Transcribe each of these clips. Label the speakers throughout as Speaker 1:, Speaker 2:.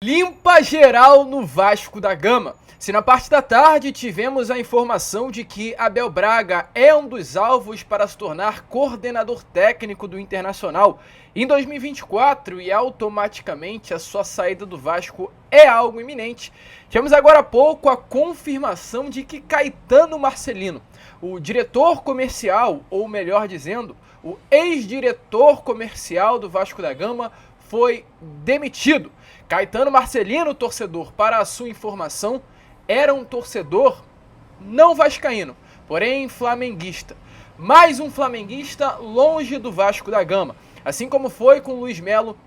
Speaker 1: Limpa geral no Vasco da Gama. Se na parte da tarde tivemos a informação de que Abel Braga é um dos alvos para se tornar coordenador técnico do Internacional em 2024 e automaticamente a sua saída do Vasco é algo iminente, tivemos agora há pouco a confirmação de que Caetano Marcelino, o diretor comercial, ou melhor dizendo, o ex-diretor comercial do Vasco da Gama, foi demitido. Caetano Marcelino, torcedor, para a sua informação, era um torcedor não vascaíno, porém flamenguista. Mais um flamenguista longe do Vasco da Gama, assim como foi com Luiz Melo,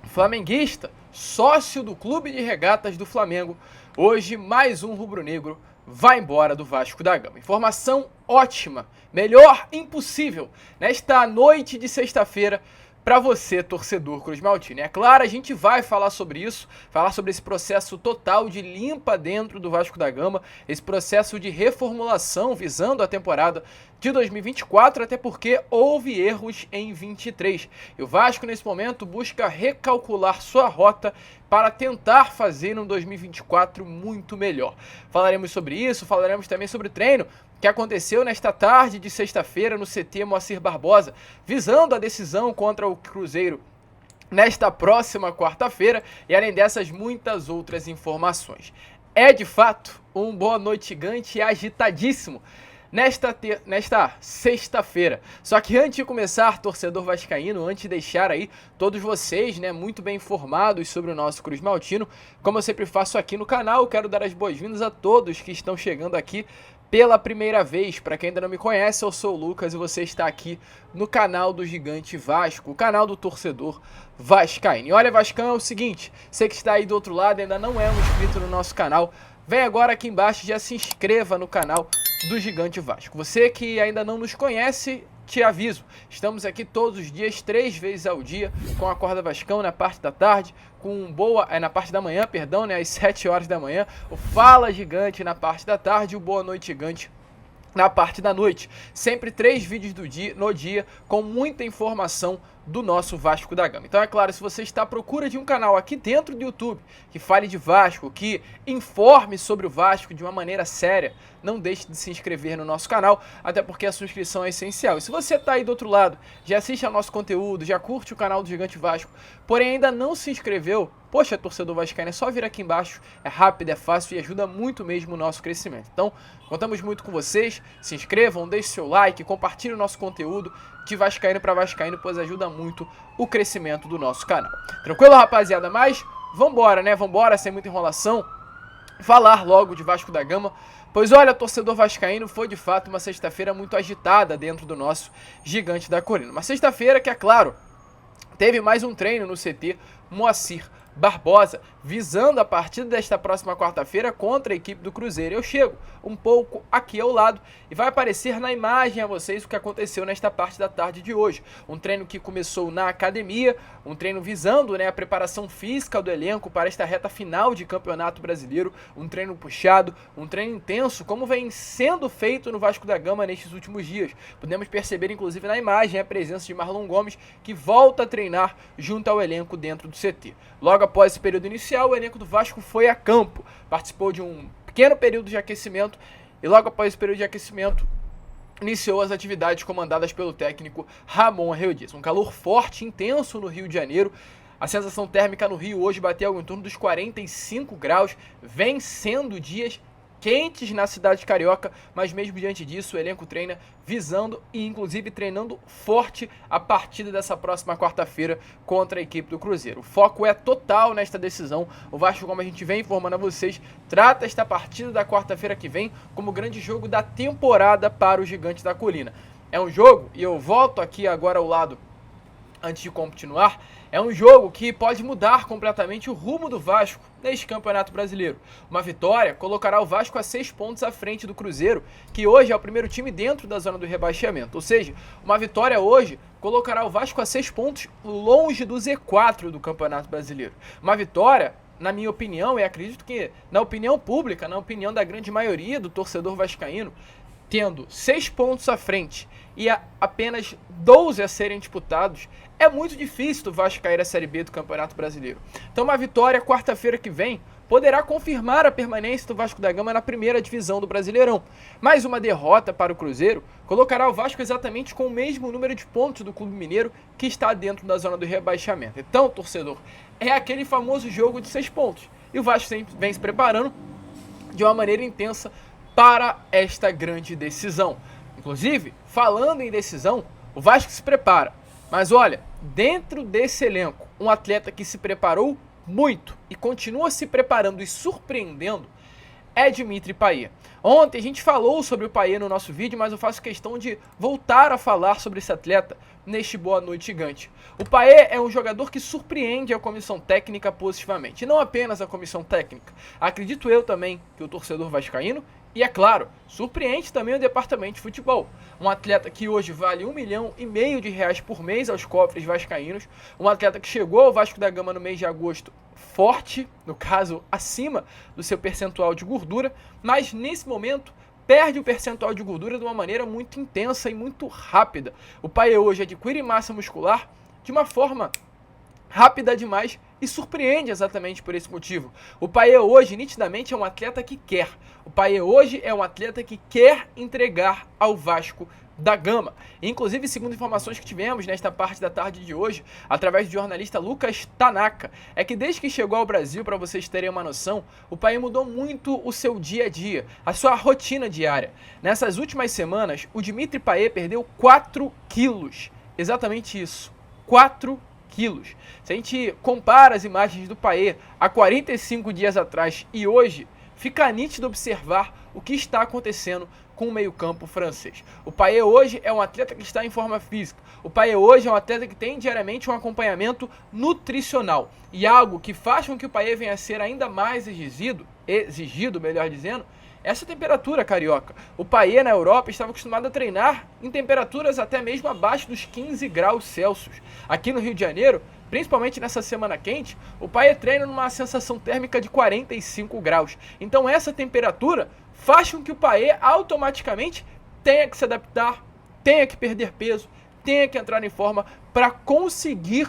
Speaker 1: flamenguista, sócio do Clube de Regatas do Flamengo. Hoje, mais um rubro-negro vai embora do Vasco da Gama. Informação ótima, melhor impossível, nesta noite de sexta-feira, para você, torcedor Cruz Maltino. É claro, a gente vai falar sobre isso, falar sobre esse processo total de limpa dentro do Vasco da Gama, esse processo de reformulação visando a temporada de 2024, até porque houve erros em 23. E o Vasco, nesse momento, busca recalcular sua rota para tentar fazer um 2024 muito melhor. Falaremos sobre isso, falaremos também sobre o treino que aconteceu nesta tarde de sexta-feira no CT Moacir Barbosa, visando a decisão contra o Cruzeiro nesta próxima quarta-feira, e além dessas, muitas outras informações. É de fato um boa noite gigante e agitadíssimo nesta sexta-feira. Só que antes de começar, torcedor vascaíno, antes de deixar aí todos vocês, muito bem informados sobre o nosso Cruz Maltino, como eu sempre faço aqui no canal, eu quero dar as boas-vindas a todos que estão chegando aqui pela primeira vez. Para quem ainda não me conhece, eu sou o Lucas e você está aqui no canal do Gigante Vasco, o canal do torcedor vascaíno. E olha, Vascão, é o seguinte, você que está aí do outro lado e ainda não é um inscrito no nosso canal, vem agora aqui embaixo e já se inscreva no canal do Gigante Vasco. Você que ainda não nos conhece, te aviso, estamos aqui todos os dias, 3 vezes ao dia, com a Acorda Vascão na parte da tarde, na parte da manhã, perdão, às 7 horas da manhã, o Fala Gigante na parte da tarde e o Boa Noite Gigante na parte da noite. Sempre 3 vídeos no dia, com muita informação do nosso Vasco da Gama. Então é claro, se você está à procura de um canal aqui dentro do YouTube, que fale de Vasco, que informe sobre o Vasco de uma maneira séria, não deixe de se inscrever no nosso canal, até porque a sua inscrição é essencial. E se você está aí do outro lado, já assiste ao nosso conteúdo, já curte o canal do Gigante Vasco, porém ainda não se inscreveu, poxa, torcedor vascaíno, é só vir aqui embaixo, é rápido, é fácil e ajuda muito mesmo o nosso crescimento. Então, contamos muito com vocês, se inscrevam, deixem seu like, compartilhem o nosso conteúdo de vascaíno para vascaíno, pois ajuda muito o crescimento do nosso canal. Tranquilo, rapaziada? Mas vambora, Vambora, sem muita enrolação, falar logo de Vasco da Gama, pois olha, torcedor vascaíno, foi de fato uma sexta-feira muito agitada dentro do nosso Gigante da Colina. Uma sexta-feira que, é claro, teve mais um treino no CT Moacir Barbosa, visando a partida desta próxima quarta-feira contra a equipe do Cruzeiro. Eu chego um pouco aqui ao lado e vai aparecer na imagem a vocês o que aconteceu nesta parte da tarde de hoje. Um treino que começou na academia, um treino visando a preparação física do elenco para esta reta final de Campeonato Brasileiro, um treino puxado, um treino intenso, como vem sendo feito no Vasco da Gama nestes últimos dias. Podemos perceber, inclusive, na imagem a presença de Marlon Gomes, que volta a treinar junto ao elenco dentro do CT. Logo após esse período inicial, o elenco do Vasco foi a campo, participou de um pequeno período de aquecimento e logo após esse período de aquecimento iniciou as atividades comandadas pelo técnico Ramon Arreu-Dias. Um calor forte, intenso no Rio de Janeiro. A sensação térmica no Rio hoje bateu em torno dos 45 graus, vem sendo dias quentes na cidade carioca, mas mesmo diante disso o elenco treina visando e inclusive treinando forte a partida dessa próxima quarta-feira contra a equipe do Cruzeiro. O foco é total nesta decisão. O Vasco, como a gente vem informando a vocês, trata esta partida da quarta-feira que vem como o grande jogo da temporada para o Gigante da Colina. É um jogo, e eu volto aqui agora ao lado antes de continuar, é um jogo que pode mudar completamente o rumo do Vasco neste Campeonato Brasileiro. Uma vitória colocará o Vasco a 6 pontos à frente do Cruzeiro, que hoje é o primeiro time dentro da zona do rebaixamento. Ou seja, uma vitória hoje colocará o Vasco a 6 pontos longe do Z4 do Campeonato Brasileiro. Uma vitória, na minha opinião, e acredito que na opinião pública, na opinião da grande maioria do torcedor vascaíno, tendo 6 pontos à frente e apenas 12 a serem disputados, é muito difícil do Vasco cair a Série B do Campeonato Brasileiro. Então uma vitória quarta-feira que vem poderá confirmar a permanência do Vasco da Gama na primeira divisão do Brasileirão. Mas uma derrota para o Cruzeiro colocará o Vasco exatamente com o mesmo número de pontos do Clube Mineiro, que está dentro da zona do rebaixamento. Então, torcedor, é aquele famoso jogo de 6 pontos. E o Vasco sempre vem se preparando de uma maneira intensa para esta grande decisão. Inclusive, falando em decisão, o Vasco se prepara. Mas olha, dentro desse elenco, um atleta que se preparou muito e continua se preparando e surpreendendo é Dimitri Payet. Ontem a gente falou sobre o Payet no nosso vídeo, mas eu faço questão de voltar a falar sobre esse atleta neste Boa Noite Gigante. O Payet é um jogador que surpreende a comissão técnica positivamente, e não apenas a comissão técnica. Acredito eu também que o torcedor vascaíno, e é claro, surpreende também o departamento de futebol. Um atleta que hoje vale R$1,5 milhão por mês aos cofres vascaínos. Um atleta que chegou ao Vasco da Gama no mês de agosto forte, no caso acima do seu percentual de gordura, mas nesse momento perde o percentual de gordura de uma maneira muito intensa e muito rápida. O Payet hoje adquire massa muscular de uma forma rápida demais e surpreende exatamente por esse motivo. O Payet hoje nitidamente é um atleta que quer. O Payet hoje é um atleta que quer entregar ao Vasco da Gama. Inclusive, segundo informações que tivemos nesta parte da tarde de hoje, através do jornalista Lucas Tanaka, é que desde que chegou ao Brasil, para vocês terem uma noção, o Payet mudou muito o seu dia a dia, a sua rotina diária. Nessas últimas semanas, o Dimitri Payet perdeu 4 quilos. Exatamente isso, 4 quilos. Se a gente compara as imagens do Payet há 45 dias atrás e hoje, fica nítido observar o que está acontecendo com o meio-campo francês. O Payet hoje é um atleta que está em forma física. O Payet hoje é um atleta que tem diariamente um acompanhamento nutricional. E algo que faz com que o Payet venha a ser ainda mais exigido, melhor dizendo, essa temperatura carioca. O Payet na Europa estava acostumado a treinar em temperaturas até mesmo abaixo dos 15 graus Celsius. Aqui no Rio de Janeiro, principalmente nessa semana quente, o Payet treina numa sensação térmica de 45 graus. Então essa temperatura faz com que o Payet automaticamente tenha que se adaptar, tenha que perder peso, tenha que entrar em forma para conseguir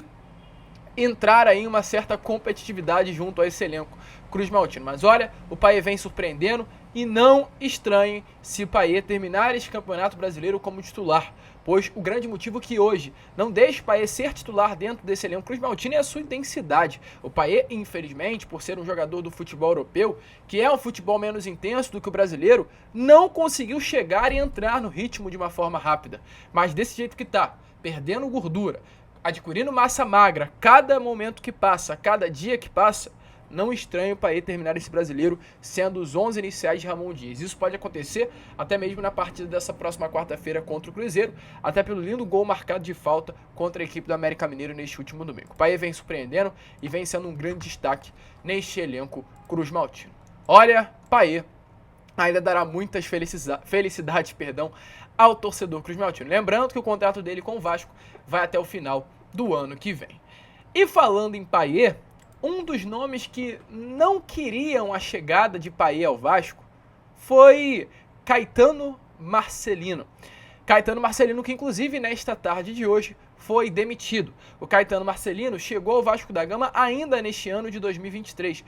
Speaker 1: entrar aí em uma certa competitividade junto a esse elenco cruzmaltino. Mas olha, o Payet vem surpreendendo e não estranhem se o Payet terminar esse campeonato brasileiro como titular, pois o grande motivo que hoje não deixa o Payet ser titular dentro desse elenco cruzmaltino é a sua intensidade. O Payet, infelizmente, por ser um jogador do futebol europeu, que é um futebol menos intenso do que o brasileiro, não conseguiu chegar e entrar no ritmo de uma forma rápida. Mas desse jeito que tá, perdendo gordura, adquirindo massa magra, cada momento que passa, cada dia que passa, não estranho o Payet terminar esse brasileiro sendo os 11 iniciais de Ramon Dias. Isso pode acontecer até mesmo na partida dessa próxima quarta-feira contra o Cruzeiro, até pelo lindo gol marcado de falta contra a equipe do América Mineiro neste último domingo. O Payet vem surpreendendo e vem sendo um grande destaque neste elenco cruzmaltino. Olha, Payet ainda dará muitas felicidades ao torcedor cruzmaltino. Lembrando que o contrato dele com o Vasco vai até o final do ano que vem. E falando em Payet, um dos nomes que não queriam a chegada de Payet ao Vasco foi Caetano Marcelino. Caetano Marcelino, que inclusive nesta tarde de hoje foi demitido. O Caetano Marcelino chegou ao Vasco da Gama ainda neste ano de 2023.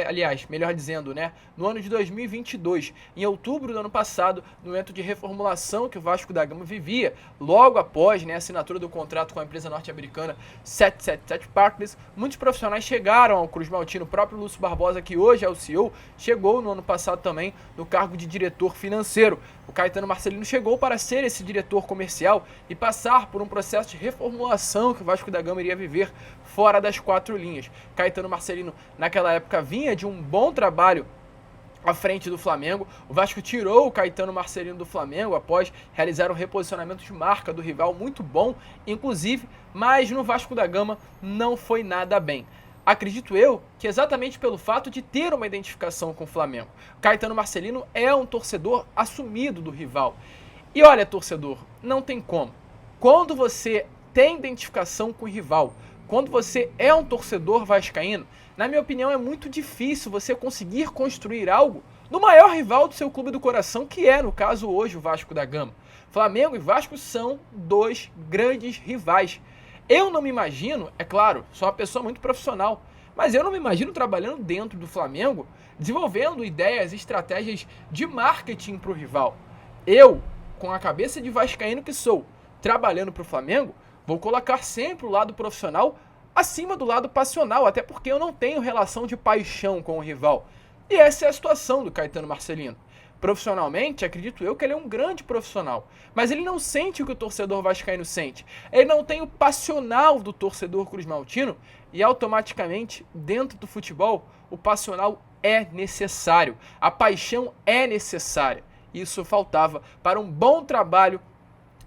Speaker 1: Aliás, melhor dizendo, né? No ano de 2022. Em outubro do ano passado, no momento de reformulação que o Vasco da Gama vivia, logo após, né, a assinatura do contrato com a empresa norte-americana 777 Partners, muitos profissionais chegaram ao cruzmaltino. O próprio Lúcio Barbosa, que hoje é o CEO, chegou no ano passado também no cargo de diretor financeiro. O Caetano Marcelino chegou para ser esse diretor comercial e passar por um processo de reformulação que o Vasco da Gama iria viver fora das 4 linhas. Caetano Marcelino, naquela época, vinha de um bom trabalho à frente do Flamengo. O Vasco tirou o Caetano Marcelino do Flamengo após realizar um reposicionamento de marca do rival muito bom, inclusive, mas no Vasco da Gama não foi nada bem. Acredito eu que exatamente pelo fato de ter uma identificação com o Flamengo. Caetano Marcelino é um torcedor assumido do rival. E olha, torcedor, não tem como. Quando você tem identificação com o rival, quando você é um torcedor vascaíno, na minha opinião é muito difícil você conseguir construir algo no maior rival do seu clube do coração, que é, no caso, hoje o Vasco da Gama. Flamengo e Vasco são dois grandes rivais. Eu não me imagino, é claro, sou uma pessoa muito profissional, mas eu não me imagino trabalhando dentro do Flamengo, desenvolvendo ideias e estratégias de marketing para o rival. Eu, com a cabeça de vascaíno que sou, trabalhando para o Flamengo, vou colocar sempre o lado profissional acima do lado passional, até porque eu não tenho relação de paixão com o rival. E essa é a situação do Caetano Marcelino. Profissionalmente, acredito eu que ele é um grande profissional, mas ele não sente o que o torcedor vascaíno sente. Ele não tem o passional do torcedor cruzmaltino e automaticamente, dentro do futebol, o passional é necessário, a paixão é necessária. Isso faltava para um bom trabalho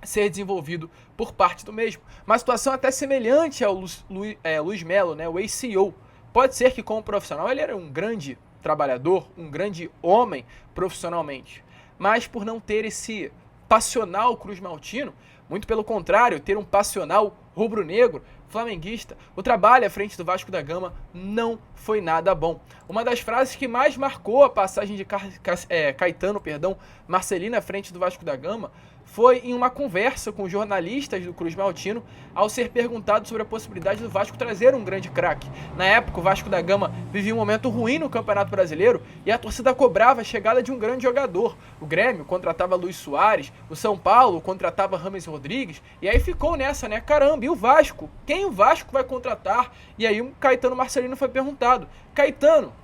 Speaker 1: ser desenvolvido por parte do mesmo. Uma situação até semelhante ao Luiz Melo, né, o ex-CEO. Pode ser que como profissional ele era um grande trabalhador, um grande homem profissionalmente, mas por não ter esse passional cruzmaltino, muito pelo contrário, ter um passional rubro-negro, flamenguista, o trabalho à frente do Vasco da Gama não foi nada bom. Uma das frases que mais marcou a passagem de Caetano Marcelino à frente do Vasco da Gama foi em uma conversa com jornalistas do Cruzmaltino ao ser perguntado sobre a possibilidade do Vasco trazer um grande craque. Na época, o Vasco da Gama vivia um momento ruim no Campeonato Brasileiro e a torcida cobrava a chegada de um grande jogador. O Grêmio contratava Luiz Soares, o São Paulo contratava Rames Rodrigues, e aí ficou nessa, né? Caramba, e o Vasco? Quem o Vasco vai contratar? E aí o Caetano Marcelino foi perguntado: Caetano,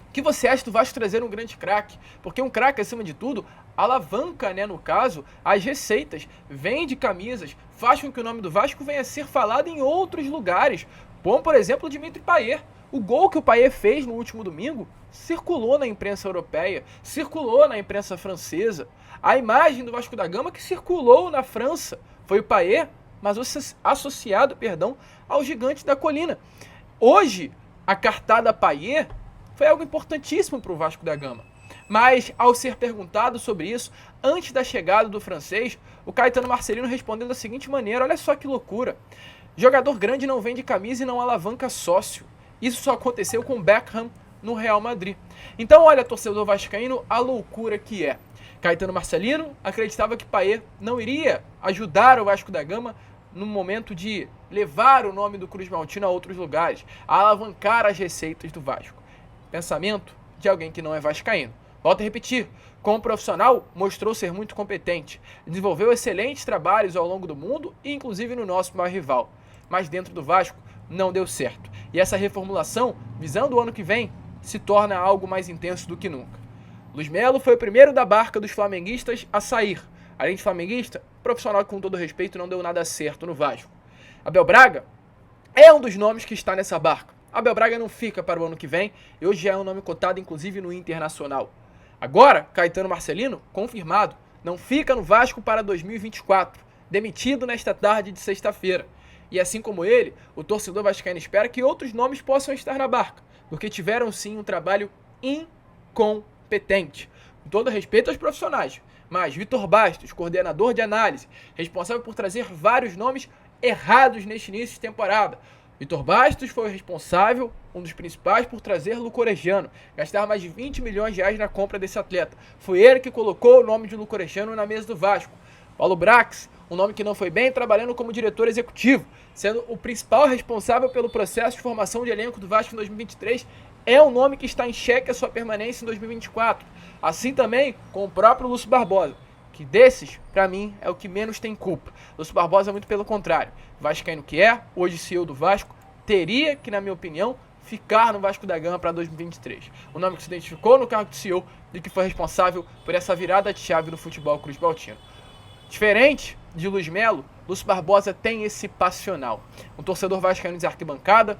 Speaker 1: o que você acha do Vasco trazer um grande craque? Porque um craque, acima de tudo, alavanca, né, no caso, as receitas, vende camisas, faz com que o nome do Vasco venha a ser falado em outros lugares, como, por exemplo, o Dimitri Payet. O gol que o Payet fez no último domingo circulou na imprensa europeia, circulou na imprensa francesa. A imagem do Vasco da Gama que circulou na França foi o Payet, mas associado, ao gigante da colina. Hoje, a cartada Payet foi algo importantíssimo para o Vasco da Gama. Mas, ao ser perguntado sobre isso, antes da chegada do francês, o Caetano Marcelino respondeu da seguinte maneira: olha só que loucura. Jogador grande não vende camisa e não alavanca sócio. Isso só aconteceu com Beckham no Real Madrid. Então, olha, torcedor vascaíno, a loucura que é. Caetano Marcelino acreditava que Payet não iria ajudar o Vasco da Gama no momento de levar o nome do Cruzmaltino a outros lugares, a alavancar as receitas do Vasco. Pensamento de alguém que não é vascaíno. Volto a repetir, como profissional, mostrou ser muito competente, desenvolveu excelentes trabalhos ao longo do mundo e inclusive no nosso maior rival. Mas dentro do Vasco não deu certo. E essa reformulação, visando o ano que vem, se torna algo mais intenso do que nunca. Luiz Melo foi o primeiro da barca dos flamenguistas a sair. Além de flamenguista, profissional que com todo respeito não deu nada certo no Vasco. Abel Braga é um dos nomes que está nessa barca. Abel Braga não fica para o ano que vem e hoje já é um nome cotado inclusive no Internacional. Agora, Caetano Marcelino, confirmado, não fica no Vasco para 2024, demitido nesta tarde de sexta-feira. E assim como ele, o torcedor vascaíno espera que outros nomes possam estar na barca, porque tiveram sim um trabalho incompetente. Com todo respeito aos profissionais, mas Vitor Bastos, coordenador de análise, responsável por trazer vários nomes errados neste início de temporada. Vitor Bastos foi o responsável, um dos principais, por trazer Lucorejano, gastar mais de 20 milhões de reais na compra desse atleta. Foi ele que colocou o nome de Lucorejano na mesa do Vasco. Paulo Brax, um nome que não foi bem, trabalhando como diretor executivo, sendo o principal responsável pelo processo de formação de elenco do Vasco em 2023, é um nome que está em xeque a sua permanência em 2024. Assim também com o próprio Lúcio Barbosa, que desses, para mim, é o que menos tem culpa. Lúcio Barbosa, muito pelo contrário, vascaíno que é, hoje CEO do Vasco, teria que, na minha opinião, ficar no Vasco da Gama para 2023. O nome que se identificou no cargo de CEO e que foi responsável por essa virada de chave no futebol cruzmaltino. Diferente de Luiz Melo, Lúcio Barbosa tem esse passional. Um torcedor vascaíno de arquibancada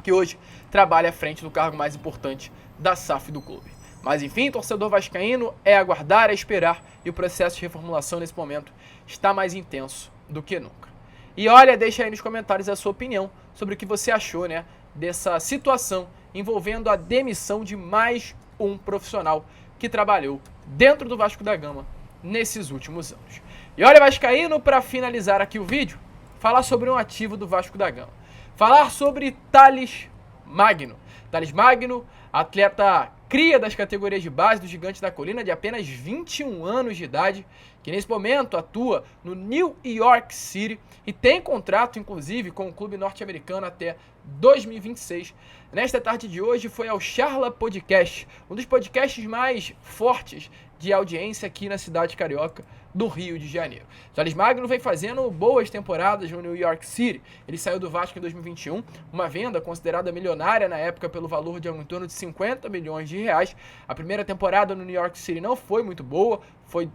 Speaker 1: que hoje trabalha à frente do cargo mais importante da SAF do clube. Mas enfim, torcedor vascaíno, é aguardar, é esperar, e o processo de reformulação nesse momento está mais intenso do que nunca. E olha, deixa aí nos comentários a sua opinião sobre o que você achou, né, dessa situação envolvendo a demissão de mais um profissional que trabalhou dentro do Vasco da Gama nesses últimos anos. E olha, vascaíno, para finalizar aqui o vídeo, falar sobre um ativo do Vasco da Gama. Falar sobre Thales Magno. Thales Magno, atleta cria das categorias de base do Gigante da Colina, de apenas 21 anos de idade, que nesse momento atua no New York City e tem contrato, inclusive, com o clube norte-americano até 2026. Nesta tarde de hoje foi ao Charla Podcast, um dos podcasts mais fortes de audiência aqui na cidade carioca do Rio de Janeiro. Thales Magno vem fazendo boas temporadas no New York City. Ele saiu do Vasco em 2021, uma venda considerada milionária na época pelo valor de algo em torno de 50 milhões de reais. A primeira temporada no New York City não foi muito boa,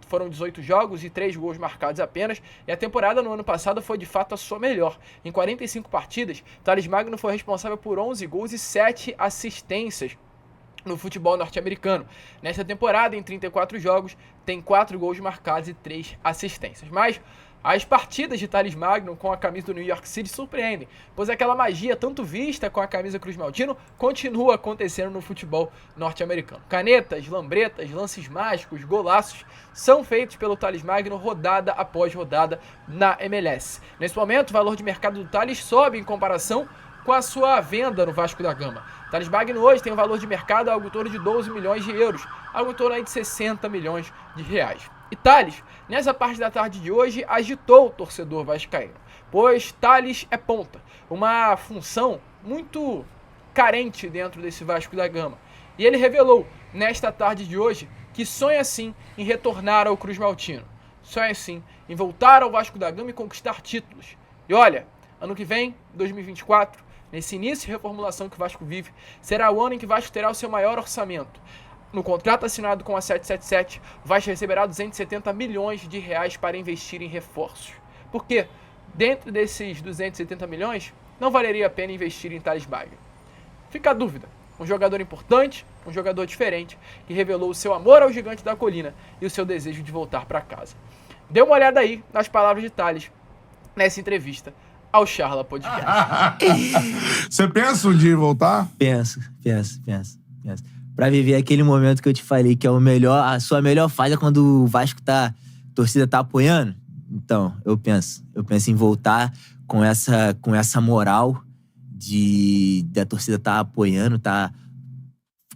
Speaker 1: foram 18 jogos e 3 gols marcados apenas, e a temporada no ano passado foi de fato a sua melhor. Em 45 partidas, Thales Magno foi responsável por 11 gols e 7 assistências no futebol norte-americano. Nesta temporada, em 34 jogos, tem 4 gols marcados e 3 assistências. Mas as partidas de Thales Magno com a camisa do New York City surpreendem, pois aquela magia tanto vista com a camisa Cruz Maltino continua acontecendo no futebol norte-americano. Canetas, lambretas, lances mágicos, golaços são feitos pelo Thales Magno rodada após rodada na MLS. Nesse momento, o valor de mercado do Thales sobe em comparação com a sua venda no Vasco da Gama. Thales Magno hoje tem um valor de mercado algo em torno de 12 milhões de euros, algo em torno aí de 60 milhões de reais. E Thales, nessa parte da tarde de hoje, agitou o torcedor vascaíno, pois Thales é ponta, uma função muito carente dentro desse Vasco da Gama. E ele revelou, nesta tarde de hoje, que sonha sim em retornar ao Cruz Maltino, sonha sim em voltar ao Vasco da Gama e conquistar títulos. E olha, ano que vem, 2024, nesse início de reformulação que o Vasco vive, será o ano em que o Vasco terá o seu maior orçamento. No contrato assinado com a 777, o Vasco receberá 270 milhões de reais para investir em reforços. Por quê? Dentro desses 270 milhões, não valeria a pena investir em Thales Magno. Fica a dúvida. Um jogador importante, um jogador diferente, que revelou o seu amor ao Gigante da Colina e o seu desejo de voltar para casa. Dê uma olhada aí nas palavras de Thales nessa entrevista ao Charla Podcast.
Speaker 2: Você pensa um dia em voltar?
Speaker 3: Penso. Pra viver aquele momento que eu te falei, que é a sua melhor fase é quando o Vasco a torcida tá apoiando. Então, eu penso em voltar com essa moral da torcida tá apoiando, tá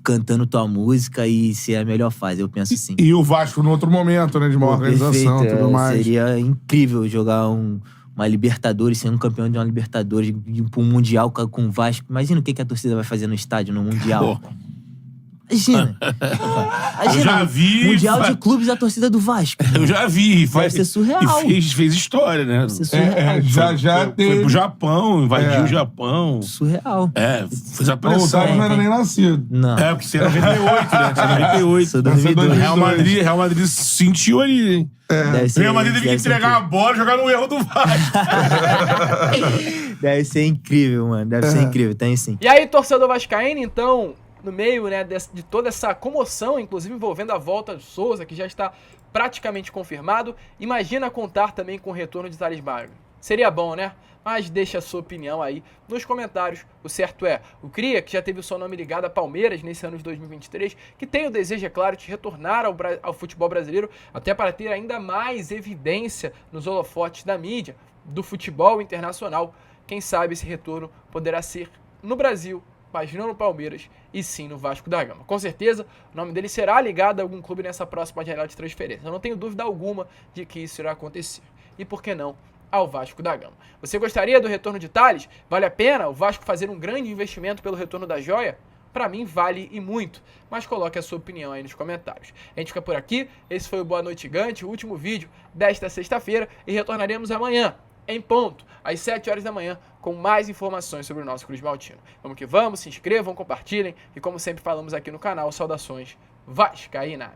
Speaker 3: cantando tua música e ser a melhor fase, eu penso sim.
Speaker 2: E o Vasco no outro momento, né, de uma organização e tudo mais.
Speaker 3: Seria incrível jogar uma Libertadores, sendo campeão de uma Libertadores, ir pra um Mundial com o Vasco. Imagina o que a torcida vai fazer no estádio, no Mundial. Imagina.
Speaker 2: Eu já vi.
Speaker 3: Mundial de clubes, a torcida do Vasco.
Speaker 2: Eu já vi.
Speaker 3: Vai ser surreal.
Speaker 2: E fez história, né?
Speaker 3: Vai ser surreal.
Speaker 2: Foi pro Japão, invadiu o Japão.
Speaker 3: Surreal.
Speaker 2: Fez a pressão. O Otávio não era nem nascido.
Speaker 3: Não.
Speaker 2: Porque você é 98, né? Você é 98.
Speaker 3: Sou 2002.
Speaker 2: Real Madrid sentiu ali, hein? Real Madrid teve que entregar a bola e jogar no erro do Vasco.
Speaker 3: Deve ser incrível, mano. Deve ser incrível. Tem sim.
Speaker 1: E aí, torcedor vascaíno, então, no meio, né, de toda essa comoção, inclusive envolvendo a volta de Souza, que já está praticamente confirmado, imagina contar também com o retorno de Thales Magno. Seria bom, né? Mas deixa a sua opinião aí nos comentários. O certo é, o Cria, que já teve o seu nome ligado a Palmeiras nesse ano de 2023, que tem o desejo, é claro, de retornar ao futebol brasileiro, até para ter ainda mais evidência nos holofotes da mídia, do futebol internacional. Quem sabe esse retorno poderá ser no Brasil, mas não no Palmeiras, e sim no Vasco da Gama. Com certeza, o nome dele será ligado a algum clube nessa próxima janela de transferência. Eu não tenho dúvida alguma de que isso irá acontecer. E por que não ao Vasco da Gama? Você gostaria do retorno de Thales? Vale a pena o Vasco fazer um grande investimento pelo retorno da joia? Para mim, vale e muito. Mas coloque a sua opinião aí nos comentários. A gente fica por aqui. Esse foi o Boa Noite Gigante, o último vídeo desta sexta-feira. E retornaremos amanhã, em ponto, às 7 horas da manhã, com mais informações sobre o nosso Cruz Maltino. Vamos que vamos, se inscrevam, compartilhem. E como sempre falamos aqui no canal, saudações vascaínas.